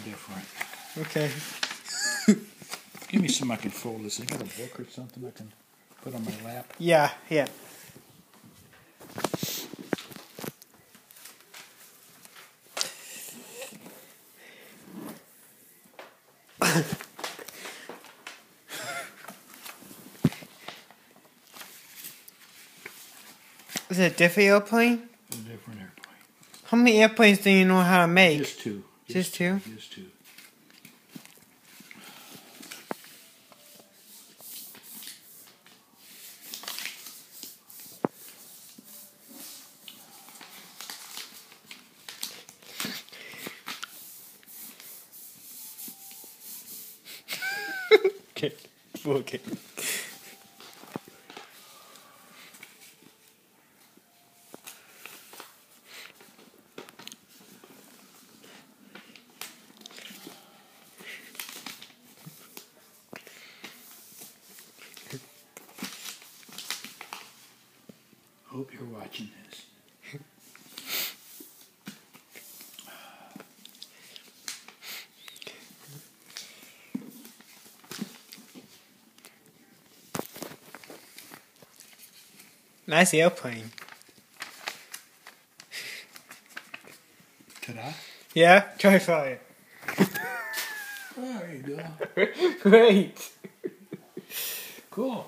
different. Okay. Give me some I can fold this. I got a book or something I can put on my lap. Yeah. Is it a different airplane? A different airplane. How many airplanes do you know how to make? Just two. Just two? Just two. Okay. Hope you're watching this. Nice airplane. Ta-da. Yeah? Try fly it. There you go. Great. Cool.